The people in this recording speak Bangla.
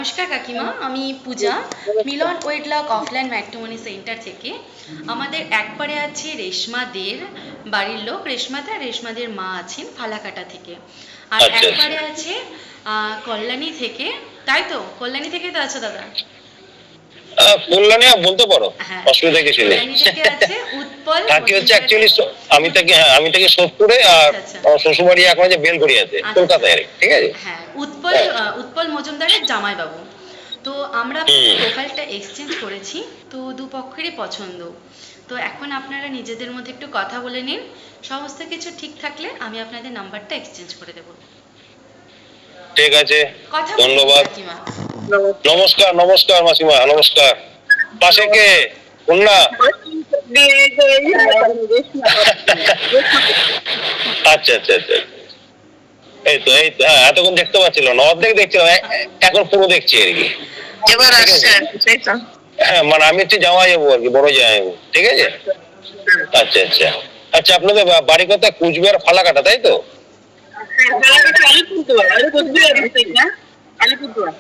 নমস্কার কাকিমা, আমি পূজা, মিলন ওয়েডলক অফলাইন ম্যাট্রিমনি সেন্টার থেকে। আমাদের একবারে আছে রেশমাদের বাড়ির লোক, রেশমাদা রেশমাদের মা আছেন ফালাকাটা থেকে। আর আচ্ছা আচ্ছা একবারে আছে কল্যাণী থেকে, তাই তো? কল্যাণী থেকে তো আছে দাদা? কল্যাণী বলতে পারো, হ্যাঁ, অসুবিধা কিছু নেই। কল্যাণী থেকে আছে উৎপল থাকি হচ্ছে মজুমদার। অ্যাকচুয়ালি আমি থাকি সোদপুরে, আর আচ্ছা আচ্ছা আমার শ্বশুরবাড়ি এখন যে বেলঘড়িয়াতে, আচ্ছা আচ্ছা। কলকাতায় আর কি, ঠিক আছে। হ্যাঁ, উৎপল উৎপল মজুমদারের জামাইবাবু। তো আমরা হুম, প্রোফাইলটা এক্সচেঞ্জ করেছি, তো দুপক্ষেরই পছন্দ। তো এখন আপনারা নিজেদের মধ্যে একটু কথা বলে নিন, সমস্ত কিছু ঠিক থাকলে আমি আপনাদের নাম্বারটা এক্সচেঞ্জ করে দেবো। ঠিক আছে, কথা বলে নিন ধন্যবাদ। কাকিমা। নমস্কার নমস্কার মাসিমা, নমস্কার। পাশে কে? কন্যা? আচ্ছা আচ্ছা আচ্ছা, এই তো হ্যাঁ, এতক্ষণ দেখতে পাচ্ছিল না, অর্ধেক দেখছিলাম, এখন পুরো দেখছি আর কি। এবার ঠিক আসছে আছে, তাই তো। হ্যাঁ মানে আমি হচ্ছে জামাই যাবো আর কি, বড় জামাই যাবো, ঠিক আছে। আচ্ছা আচ্ছা আচ্ছা, আপনাদের বাড়ি কোথায়? কুচবিহার ফালাকাটা, তাই তো? আলিপুরদুয়ার, আলিপুরদুয়ার, আলিপুরদুয়ার।